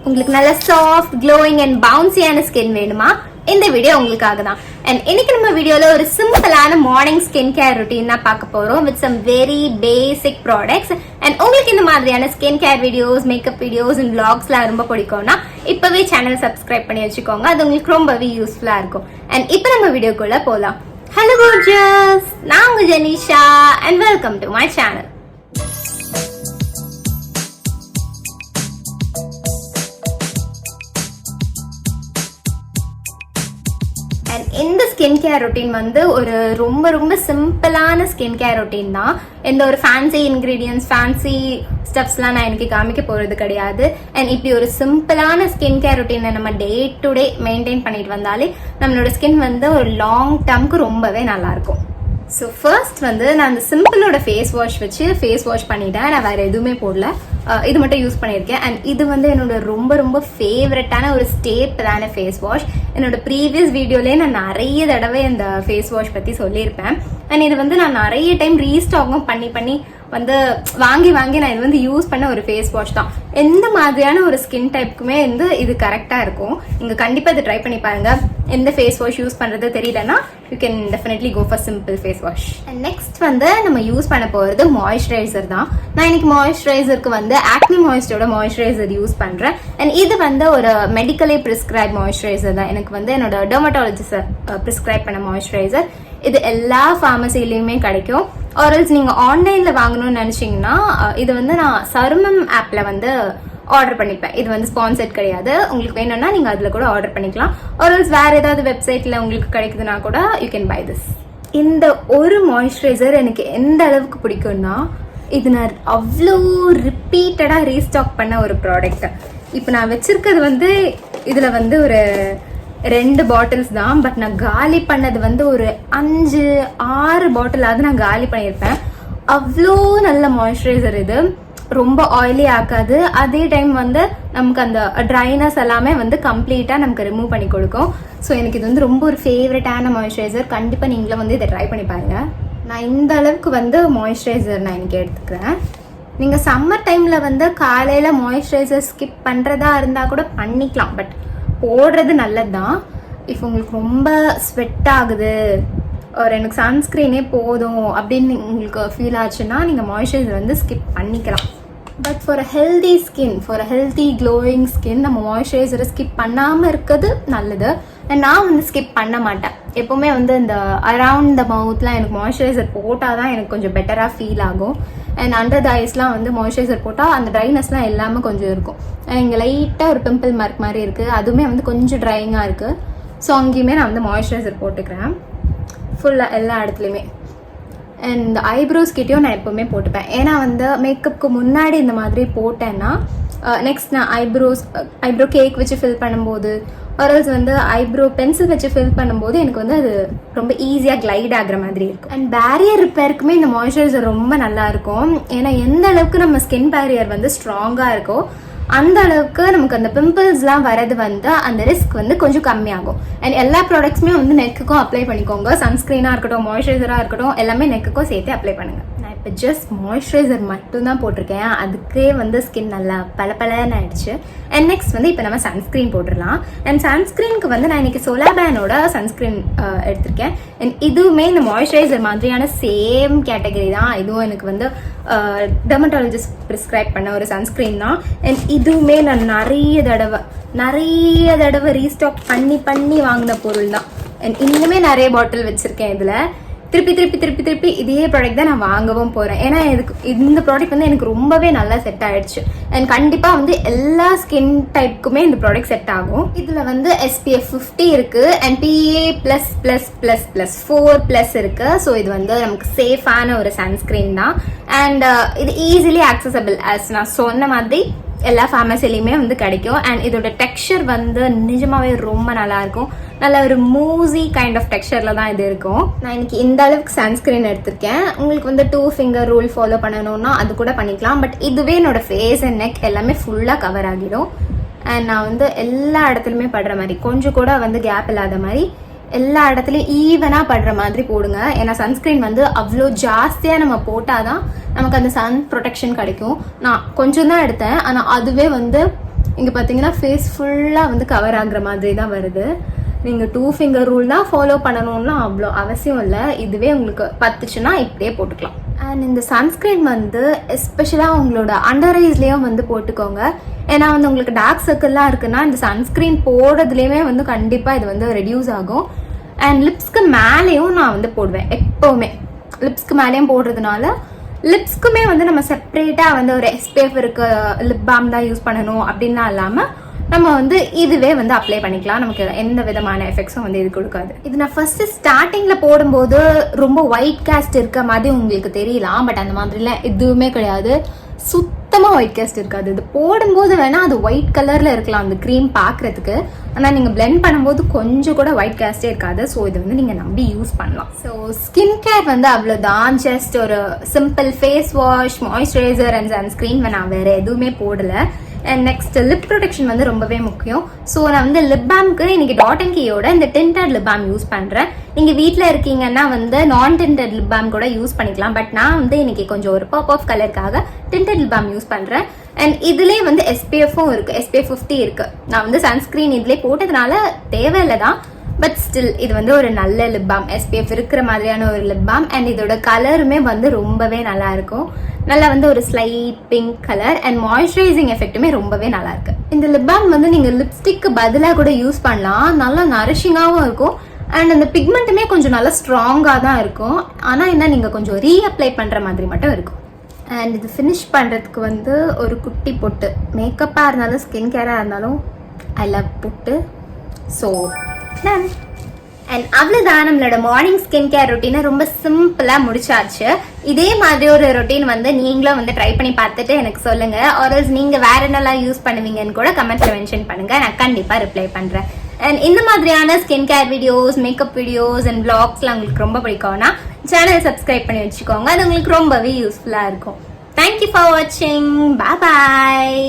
உங்களுக்கு நல்ல soft glowing and பவுன்சியான skin வேணுமா? இந்த வீடியோ உங்களுக்காக தான். அண்ட் இன்னைக்கு நம்ம வீடியோல ஒரு சிம்பிளான மார்னிங் ஸ்கின் கேர் ரொட்டீன் தான் பார்க்க போறோம் with some very basic products. And உங்களுக்கு இந்த மாதிரியான skin care videos, makeup videos and vlogsலாம் ரொம்ப பிடிக்கும்னா இப்பவே சேனல் சப்ஸ்கிரைப் பண்ணி வச்சுக்கோங்க. அது உங்களுக்கு ரொம்பவே யூஸ்ஃபுல்லா இருக்கும். அண்ட் இப்போ நம்ம வீடியோக்குள்ள போலாம். ஹலோ கோர்ஜியஸ், நான் உங்க Jenisha and welcome to my channel. இந்த ஸ்கின் கேர் ரொட்டீன் வந்து ஒரு ரொம்ப சிம்பிளான ஸ்கின் கேர் ரொட்டீன் தான். எந்த ஒரு ஃபேன்சி இன்கிரீடியன்ஸ், ஃபேன்சி ஸ்டெப்ஸ்லாம் நான் எனக்கு காமிக்க போறது கிடையாது. அண்ட் இப்படி ஒரு சிம்பிளான ஸ்கின் கேர் ரொட்டீனை நம்ம டே டு டே மெயின்டைன் பண்ணிட்டு வந்தாலே நம்மளோட ஸ்கின் வந்து ஒரு லாங் டேர்முக்கு ரொம்பவே நல்லா இருக்கும். ஸோ ஃபர்ஸ்ட் வந்து நான் அந்த சிம்பிளோட ஃபேஸ் வாஷ் வச்சு ஃபேஸ் வாஷ் பண்ணிட்டேன். நான் வேற எதுவுமே போடல, இது மட்டும் யூஸ் பண்ணியிருக்கேன். அண்ட் இது வந்து என்னோட ரொம்ப ஃபேவரட்டான ஒரு ஸ்டேப்பிளான ஃபேஸ் வாஷ். என்னோட ப்ரீவியஸ் வீடியோலேயே நான் நிறைய தடவை இந்த ஃபேஸ் வாஷ் பற்றி சொல்லியிருப்பேன். அண்ட் இது வந்து நான் நிறைய டைம் ரீஸ்டாக்கும் பண்ணி வந்து வாங்கி நான் இது வந்து யூஸ் பண்ண ஒரு ஃபேஸ் வாஷ் தான். எந்த மாதிரியான ஒரு ஸ்கின் டைப்புக்குமே வந்து இது கரெக்டாக இருக்கும். நீங்கள் கண்டிப்பாக இதை ட்ரை பண்ணி பாருங்க. எந்த ஃபேஸ் வாஷ் யூஸ் பண்ணுறது தெரியலன்னா you can definitely go for simple face wash. And next வந்து நம்ம யூஸ் பண்ண போகிறது மாய்ஸ்சரைசர் தான். நான் இன்னைக்கு மாய்ஸ்சரைசருக்கு வந்து ஆக்னி மாய்ஸ்டரோட மாய்ஸ்சரைசர் யூஸ் பண்ணுறேன். அண்ட் இது வந்து ஒரு மெடிக்கலி ப்ரிஸ்கிரைப் மாய்ஸ்சரைசர் தான். எனக்கு வந்து என்னோட டெர்மட்டாலஜிஸ்ட் ப்ரிஸ்கிரைப் பண்ண மாய்ஸ்சரைசர். இது எல்லா ஃபார்மசிலையுமே கிடைக்கும். ஆர்எல்ஸ் நீங்கள் ஆன்லைனில் வாங்கணும்னு நினச்சிங்கன்னா இது வந்து நான் சருமம் ஆப்பில் வந்து ஆர்டர் பண்ணிப்பேன். இது வந்து ஸ்பான்சர்ட் கிடையாது. உங்களுக்கு வேணும்னா நீங்கள் அதில் கூட ஆர்டர் பண்ணிக்கலாம். ஆர்எல்ஸ் வேறு ஏதாவது வெப்சைட்டில் உங்களுக்கு கிடைக்குதுன்னா கூட யூ கேன் பை திஸ். இந்த ஒரு மாய்ஸ்சரைசர் எனக்கு எந்த அளவுக்கு பிடிக்கும்னா, இது நான் அவ்வளோ ரிப்பீட்டடாக ரீஸ்டாக் பண்ண ஒரு ப்ராடக்ட். இப்போ நான் வச்சிருக்கிறது வந்து இதில் வந்து ஒரு 2 பாட்டில்ஸ் தான். பட் நான் காலி பண்ணது வந்து ஒரு 5-6 பாட்டிலாவது நான் காலி பண்ணியிருப்பேன். அவ்வளோ நல்ல மாய்ஸ்சரைசர். இது ரொம்ப ஆயிலி ஆக்காது. அதே டைம் வந்து நமக்கு அந்த ட்ரைனஸ் எல்லாமே வந்து கம்ப்ளீட்டாக நமக்கு ரிமூவ் பண்ணி கொடுக்கும். ஸோ எனக்கு இது வந்து ரொம்ப ஒரு ஃபேவரட்டான மாய்ஸ்சரைசர். கண்டிப்பாக நீங்களும் வந்து இதை ட்ரை பண்ணி பாருங்க. நான் இந்த அளவுக்கு வந்து மாய்ஸ்சரைசர் நான் இன்னைக்கு எடுத்துக்கிறேன். நீங்கள் சம்மர் டைமில் வந்து காலையில் மாய்ஸ்சரைசர் ஸ்கிப் பண்ணுறதா இருந்தால் கூட பண்ணிக்கலாம். பட் போடுறது நல்லது தான். இப்போ உங்களுக்கு ரொம்ப ஸ்வெட் ஆகுது, ஒரு எனக்கு சன்ஸ்க்ரீனே போதும் அப்படின்னு உங்களுக்கு ஃபீல் ஆச்சுன்னா நீங்கள் மாய்ஸ்சரைசர் வந்து ஸ்கிப் பண்ணிக்கலாம். But for a healthy skin, for a healthy glowing skin நம்ம மாய்ஸ்சரைசரை ஸ்கிப் பண்ணாமல் இருக்கிறது நல்லது. அண்ட் நான் வந்து ஸ்கிப் பண்ண மாட்டேன். எப்போவுமே வந்து இந்த அரவுண்ட் த மவுத்லாம் எனக்கு மாய்ஸ்சரைசர் போட்டால் தான் எனக்கு கொஞ்சம் பெட்டராக ஃபீல் ஆகும். அண்ட் அண்டர் த ஐஸ்லாம் வந்து மாய்ஸ்சரைசர் போட்டால் அந்த ட்ரைனஸ்லாம் எல்லாமே கொஞ்சம் இருக்கும். இங்கே லைட்டாக ஒரு பிம்பிள் மார்க் மாதிரி இருக்குது, அதுவுமே வந்து கொஞ்சம் ட்ரையிங்காக இருக்குது. ஸோ அங்கேயுமே நான் வந்து மாய்ஸ்சரைசர் போட்டுக்கிறேன் ஃபுல்லாக எல்லா இடத்துலையுமே. அண்ட் இந்த ஐப்ரோஸ் கிட்டேயும் நான் எப்போவுமே போட்டுப்பேன். ஏன்னா வந்து மேக்கப்புக்கு முன்னாடி இந்த மாதிரி போட்டேன்னா நெக்ஸ்ட் நான் ஐப்ரோ கேக் வச்சு ஃபில் பண்ணும்போது ஆர்எல்ஸ் வந்து ஐப்ரோ பென்சில் வச்சு ஃபில் பண்ணும்போது எனக்கு வந்து அது ரொம்ப ஈஸியாக கிளைட் ஆகுற மாதிரி இருக்கும். அண்ட் பேரியர் ரிப்பேருக்குமே இந்த மாய்ஸ்சரைசர் ரொம்ப நல்லா இருக்கும். ஏன்னா எந்த அளவுக்கு நம்ம ஸ்கின் பேரியர் வந்து ஸ்ட்ராங்காக இருக்கோ அந்த அளவுக்கு நமக்கு அந்த பிம்பிள்ஸ்லாம் வரது வந்து அந்த ரிஸ்க் வந்து கொஞ்சம் கம்மியாகும். அண்ட் எல்லா ப்ராடக்ட்ஸுமே வந்து நெக்குக்கும் அப்ளை பண்ணிக்கோங்க. சன்ஸ்க்ரீனாக இருக்கட்டும், மாய்ஸ்சரைசராக இருக்கட்டும், எல்லாமே நெக்குக்கும் சேர்த்து அப்ளை பண்ணுங்க. நான் இப்போ ஜஸ்ட் மாய்ஸ்சரைசர் மட்டும்தான் போட்டிருக்கேன். அதுக்கே வந்து ஸ்கின் நல்லா பளபளன்னு ஆயிடுச்சு. அண்ட் நெக்ஸ்ட் வந்து இப்போ நம்ம சன்ஸ்க்ரீன் போட்டுடலாம். அண்ட் சன்ஸ்க்ரீனுக்கு வந்து நான் இன்னைக்கு சோலாபேனோட சன்ஸ்க்ரீன் எடுத்திருக்கேன். அண்ட் இதுவுமே இந்த மாய்ஸ்சரைசர் மாதிரியான சேம் கேட்டகரி தான். இதுவும் எனக்கு வந்து டெர்மட்டாலஜிஸ்ட் ப்ரிஸ்கிரைப் பண்ண ஒரு சன்ஸ்க்ரீன் தான். அண்ட் இதுவுமே நான் நிறைய தடவை ரீஸ்டாக் பண்ணி வாங்கின பொருள் தான். அண்ட் இன்னுமே நிறைய பாட்டில் வச்சிருக்கேன். இதில் திருப்பி இதே ப்ராடக்ட் தான் நான் வாங்கவும் போகிறேன். ஏன்னா இந்த ப்ராடக்ட் வந்து எனக்கு ரொம்பவே நல்லா செட் ஆயிடுச்சு. அண்ட் கண்டிப்பாக வந்து எல்லா ஸ்கின் டைப்புக்குமே இந்த ப்ராடக்ட் செட் ஆகும். இதில் வந்து SPF 50 இருக்குது அண்ட் PA++++4+ இருக்குது. ஸோ இது வந்து நமக்கு சேஃபான ஒரு சன்ஸ்க்ரீன் தான். அண்ட் இது ஈஸிலி ஆக்சசபிள். ஆஸ் நான் சொன்ன மாதிரி எல்லா ஃபார்மசிலையுமே வந்து கிடைக்கும். அண்ட் இதோட டெக்ஸ்சர் வந்து நிஜமாவே ரொம்ப நல்லா இருக்கும். நல்ல ஒரு மூசி கைண்ட் ஆஃப் டெக்ஸ்சர்ல தான் இது இருக்கும். நான் இன்னைக்கு இந்த அளவுக்கு சன்ஸ்கிரீன் எடுத்திருக்கேன். உங்களுக்கு வந்து 2 ஃபிங்கர் ரூல் ஃபாலோ பண்ணணும்னா அது கூட பண்ணிக்கலாம். பட் இதுவே என்னோட ஃபேஸ் அண்ட் நெக் எல்லாமே ஃபுல்லாக கவர் ஆகிடும். அண்ட் நான் வந்து எல்லா இடத்துலையுமே படுற மாதிரி, கொஞ்சம் கூட வந்து கேப் இல்லாத மாதிரி எல்லா இடத்துலையும் ஈவனாக படுற மாதிரி போடுங்க. ஏன்னா சன்ஸ்கிரீன் வந்து அவ்வளோ ஜாஸ்தியாக நம்ம போட்டால் தான் நமக்கு அந்த சன் ப்ரொடெக்ஷன் கிடைக்கும். நான் கொஞ்சம் தான் எடுத்தேன், ஆனால் அதுவே வந்து இங்கே பார்த்தீங்கன்னா ஃபேஸ் ஃபுல்லாக வந்து கவர் ஆகுற மாதிரி தான் வருது. நீங்கள் 2 ஃபிங்கர் ரூல் தான் ஃபாலோ பண்ணணும்லாம் அவ்வளோ அவசியம் இல்லை. இதுவே உங்களுக்கு பத்துச்சுன்னா இப்படியே போட்டுக்கலாம். அண்ட் இந்த சன்ஸ்க்ரீன் வந்து எஸ்பெஷலாக உங்களோட அண்டர் ஐஸ்லேயும் வந்து போட்டுக்கோங்க. ஏன்னா வந்து உங்களுக்கு டார்க் சர்க்கிள்லாம் இருக்குன்னா இந்த சன்ஸ்க்ரீன் போடுறதுலேயுமே வந்து கண்டிப்பாக இது வந்து ரெடியூஸ் ஆகும். அண்ட் லிப்ஸ்க்கு மேலேயும் நான் வந்து போடுவேன் எப்போவுமே. லிப்ஸ்க்கு மேலேயும் போடுறதுனால லிப்ஸ்க்குமே வந்து நம்ம செப்பரேட்டாக வந்து ஒரு SPF இருக்க லிப் பாம் தான் யூஸ் பண்ணணும் அப்படின்லாம் இல்லாமல் நம்ம வந்து இதுவே வந்து அப்ளை பண்ணிக்கலாம். நமக்கு எந்த விதமான எஃபெக்ட்ஸும் வந்து இது கொடுக்காது. இது நான் ஃபர்ஸ்ட் ஸ்டார்டிங்ல போடும்போது ரொம்ப ஒயிட் காஸ்ட் இருக்க மாதிரி உங்களுக்கு தெரியலாம். பட் அந்த மாதிரிலாம் எதுவுமே கிடையாது. சுத்தமா ஒயிட் காஸ்ட் இருக்காது. இது போடும்போது வேணா அது ஒயிட் கலர்ல இருக்கலாம் அந்த க்ரீம் பாக்குறதுக்கு. ஆனா நீங்க பிளெண்ட் பண்ணும்போது கொஞ்சம் கூட ஒயிட் காஸ்டே இருக்காது. ஸோ இது வந்து நீங்க நம்பி யூஸ் பண்ணலாம். ஸோ ஸ்கின் கேர் வந்து அவ்வளவுதான். ஜஸ்ட் ஒரு simple face wash, moisturiser and sunscreen. நான் வேற எதுவுமே போடல. அண்ட் நெக்ஸ்ட் லிப் ப்ரொடெக்ஷன் வந்து ரொம்பவே முக்கியம். ஸோ நான் வந்து லிப் பாம்க்கு இன்னைக்கு டாட் அண்ட் கீயோட இந்த டிண்டட் லிப் பாம் யூஸ் பண்றேன். நீங்க வீட்டில் இருக்கீங்கன்னா வந்து நான் டிண்டட் லிப் பாம் கூட யூஸ் பண்ணிக்கலாம். பட் நான் வந்து இன்னைக்கு கொஞ்சம் ஒரு பாப் ஆஃப் கலருக்காக டிண்டட் லிப் பாம் யூஸ் பண்றேன். அண்ட் இதுலேயே வந்து SPF-ம் இருக்கு, SPF 50 இருக்கு. நான் வந்து சன்ஸ்கிரீன் இதுலேயே போட்டதுனால தேவையில்லை தான். பட் ஸ்டில் இது வந்து ஒரு நல்ல லிப் பாம், SPF இருக்கிற மாதிரியான ஒரு லிப் பாம். அண்ட் இதோட கலருமே வந்து ரொம்பவே நல்லா இருக்கும். நல்லா வந்து ஒரு slight pink colour. And moisturising எஃபெக்ட்டுமே ரொம்பவே நல்லா இருக்கு. இந்த லிப் பாம் வந்து நீங்க லிப்ஸ்டிக்கு பதிலாக கூட யூஸ் பண்ணலாம். நல்லா நரிஷிங்காகவும் இருக்கும். அண்ட் அந்த பிக்மெண்ட்டுமே கொஞ்சம் நல்லா ஸ்ட்ராங்காக தான் இருக்கும். ஆனால் என்ன நீங்கள் கொஞ்சம் ரீஅப்ளை பண்ணுற மாதிரி மட்டும் இருக்கும். அண்ட் இது ஃபினிஷ் பண்ணுறதுக்கு வந்து ஒரு குட்டி பொட்டு, மேக்கப்பாக இருந்தாலும் ஸ்கின் கேராக இருந்தாலும் ஐ லவ் பொட்டு. ஸோ அண்ட் அவ்வளோதான், நம்மளோட மார்னிங் ஸ்கின் கேர் ரொட்டீனை ரொம்ப சிம்பிளாக முடிச்சாச்சு. இதே மாதிரி ஒரு ரொட்டீன் வந்து நீங்களும் வந்து ட்ரை பண்ணி பார்த்துட்டு எனக்கு சொல்லுங்க. ஆர்எல்ஸ் நீங்கள் வேற என்னெல்லாம் யூஸ் பண்ணுவீங்கன்னு கூட கமெண்ட்ல மென்ஷன் பண்ணுங்க. நான் கண்டிப்பாக ரிப்ளை பண்ணுறேன். அண்ட் இந்த மாதிரியான skin care videos, makeup videos and vlogsலாம் உங்களுக்கு ரொம்ப பிடிக்கும்னா சேனல் சப்ஸ்கிரைப் பண்ணி வச்சுக்கோங்க. அது உங்களுக்கு ரொம்பவே யூஸ்ஃபுல்லாக இருக்கும். தேங்க்யூ ஃபார் வாட்சிங். பாய்.